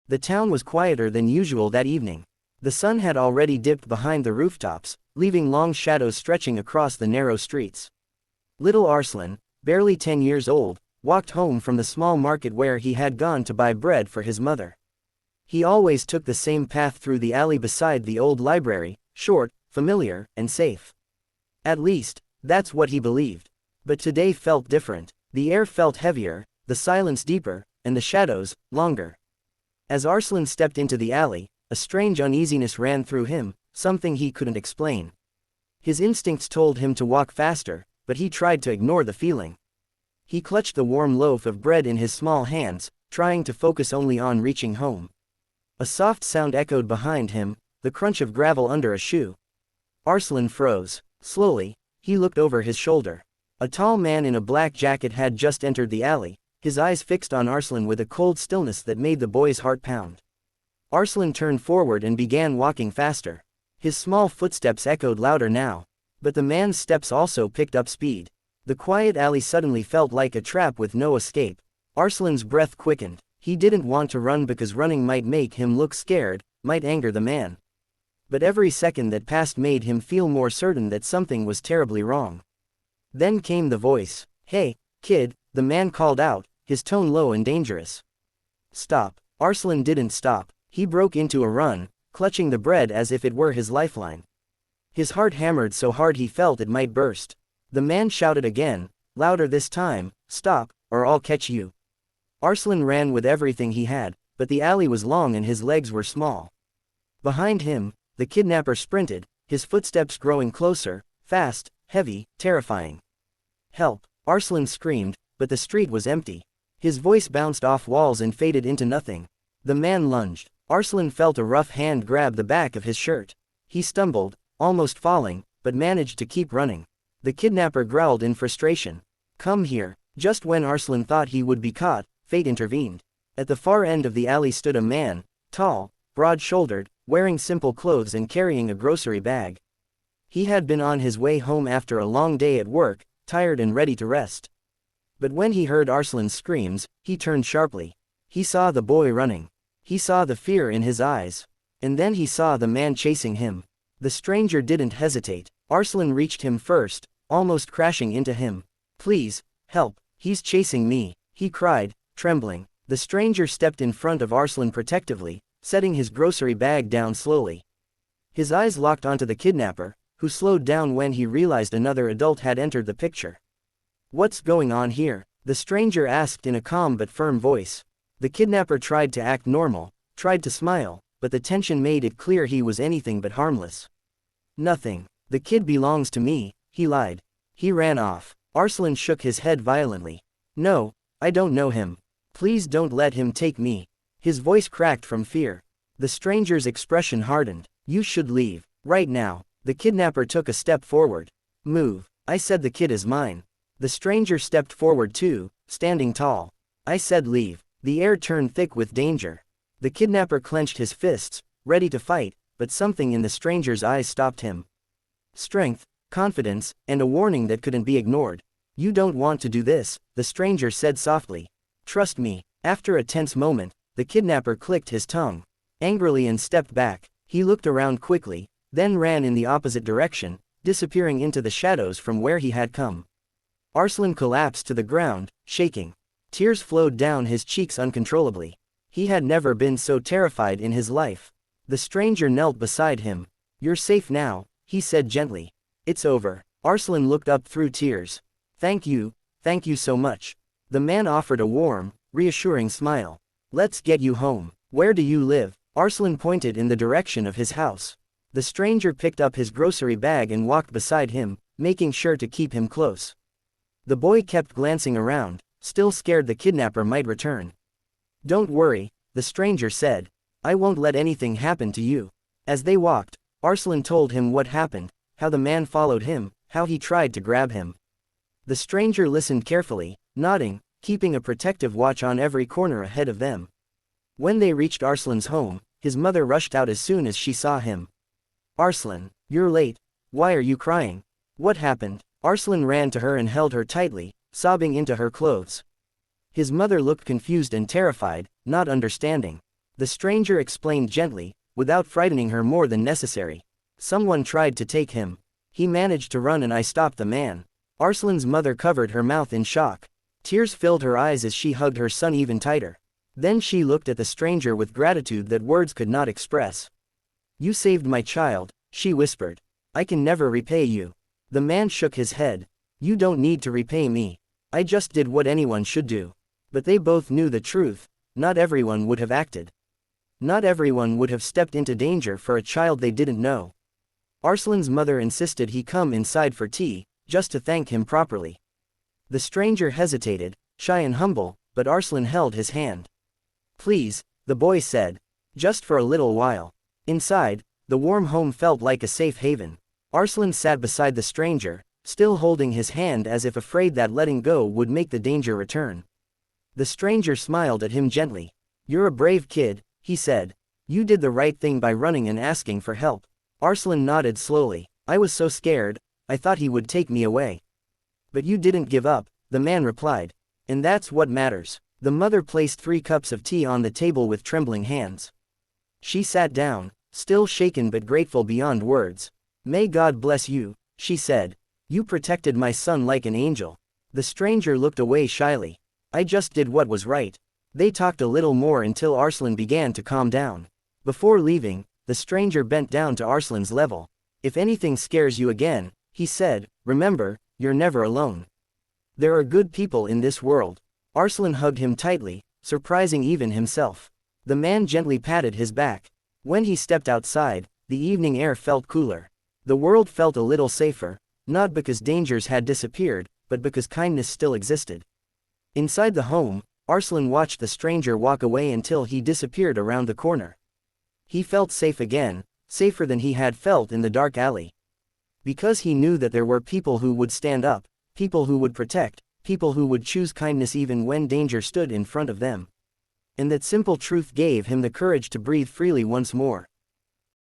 The town was quieter than usual that evening. The sun had already dipped behind the rooftops, leaving long shadows stretching across the narrow streets. Little Arslan, barely 10 years old, walked home from the small market where he had gone to buy bread for his mother. He always took the same path through the alley beside the old library, short, familiar, and safe. At least, that's what he believed. But today felt different. The air felt heavier, the silence deeper, and the shadows, longer. As Arslan stepped into the alley, a strange uneasiness ran through him, something he couldn't explain. His instincts told him to walk faster, but he tried to ignore the feeling. He clutched the warm loaf of bread in his small hands, trying to focus only on reaching home. A soft sound echoed behind him, the crunch of gravel under a shoe. Arslan froze. Slowly, he looked over his shoulder. A tall man in a black jacket had just entered the alley, his eyes fixed on Arslan with a cold stillness that made the boy's heart pound. Arslan turned forward and began walking faster. His small footsteps echoed louder now. But the man's steps also picked up speed. The quiet alley suddenly felt like a trap with no escape. Arslan's breath quickened. He didn't want to run because running might make him look scared, might anger the man. But every second that passed made him feel more certain that something was terribly wrong. Then came the voice. "Hey, kid," the man called out, his tone low and dangerous. "Stop." Arslan didn't stop. He broke into a run, clutching the bread as if it were his lifeline. His heart hammered so hard he felt it might burst. The man shouted again, louder this time, "Stop, or I'll catch you." Arslan ran with everything he had, but the alley was long and his legs were small. Behind him, the kidnapper sprinted, his footsteps growing closer, fast, heavy, terrifying. "Help!" Arslan screamed, but the street was empty. His voice bounced off walls and faded into nothing. The man lunged. Arslan felt a rough hand grab the back of his shirt. He stumbled, almost falling, but managed to keep running. The kidnapper growled in frustration. "Come here." Just when Arslan thought he would be caught, fate intervened. At the far end of the alley stood a man, tall, broad-shouldered, wearing simple clothes and carrying a grocery bag. He had been on his way home after a long day at work, tired and ready to rest. But when he heard Arslan's screams, he turned sharply. He saw the boy running. He saw the fear in his eyes. And then he saw the man chasing him. The stranger didn't hesitate. Arslan reached him first, almost crashing into him. "Please, help, he's chasing me," he cried, trembling. The stranger stepped in front of Arslan protectively, setting his grocery bag down slowly. His eyes locked onto the kidnapper, who slowed down when he realized another adult had entered the picture. "What's going on here?" the stranger asked in a calm but firm voice. The kidnapper tried to act normal, tried to smile, but the tension made it clear he was anything but harmless. "Nothing. The kid belongs to me," he lied. He ran off. Arslan shook his head violently. "No, I don't know him. Please don't let him take me." His voice cracked from fear. The stranger's expression hardened. "You should leave, right now." The kidnapper took a step forward. "Move. I said the kid is mine." The stranger stepped forward too, standing tall. "I said leave." The air turned thick with danger. The kidnapper clenched his fists, ready to fight, but something in the stranger's eyes stopped him. Strength, confidence, and a warning that couldn't be ignored. "You don't want to do this," the stranger said softly. "Trust me." After a tense moment, the kidnapper clicked his tongue angrily and stepped back. He looked around quickly, then ran in the opposite direction, disappearing into the shadows from where he had come. Arslan collapsed to the ground, shaking. Tears flowed down his cheeks uncontrollably. He had never been so terrified in his life. The stranger knelt beside him. "You're safe now," he said gently. "It's over." Arslan looked up through tears. Thank you so much." The man offered a warm, reassuring smile. "Let's get you home." "Where do you live?" Arslan pointed in the direction of his house. The stranger picked up his grocery bag and walked beside him, making sure to keep him close. The boy kept glancing around, still scared the kidnapper might return. "Don't worry," the stranger said. "I won't let anything happen to you." As they walked, Arslan told him what happened, how the man followed him, how he tried to grab him. The stranger listened carefully, nodding, keeping a protective watch on every corner ahead of them. When they reached Arslan's home, his mother rushed out as soon as she saw him. "Arslan, you're late. Why are you crying? What happened?" Arslan ran to her and held her tightly, sobbing into her clothes. His mother looked confused and terrified, not understanding. The stranger explained gently, without frightening her more than necessary. Someone tried to take him. He managed to run and I stopped the man. Arslan's mother covered her mouth in shock. Tears filled her eyes as she hugged her son even tighter. Then she looked at the stranger with gratitude that words could not express. "You saved my child," she whispered. "I can never repay you." The man shook his head. "You don't need to repay me. I just did what anyone should do." But they both knew the truth. Not everyone would have acted. Not everyone would have stepped into danger for a child they didn't know. Arslan's mother insisted he come inside for tea, just to thank him properly. The stranger hesitated, shy and humble, but Arslan held his hand. "Please," the boy said. "Just for a little while." Inside, the warm home felt like a safe haven. Arslan sat beside the stranger, still holding his hand as if afraid that letting go would make the danger return. The stranger smiled at him gently. "You're a brave kid," he said. "You did the right thing by running and asking for help." Arslan nodded slowly. "I was so scared, I thought he would take me away." "But you didn't give up," the man replied. "And that's what matters." The mother placed 3 cups of tea on the table with trembling hands. She sat down, still shaken but grateful beyond words. "May God bless you," she said. "You protected my son like an angel." The stranger looked away shyly. "I just did what was right." They talked a little more until Arslan began to calm down. Before leaving, the stranger bent down to Arslan's level. "If anything scares you again," he said, "remember, you're never alone. There are good people in this world." Arslan hugged him tightly, surprising even himself. The man gently patted his back. When he stepped outside, the evening air felt cooler. The world felt a little safer, not because dangers had disappeared, but because kindness still existed. Inside the home, Arslan watched the stranger walk away until he disappeared around the corner. He felt safe again, safer than he had felt in the dark alley. Because he knew that there were people who would stand up, people who would protect, people who would choose kindness even when danger stood in front of them. And that simple truth gave him the courage to breathe freely once more.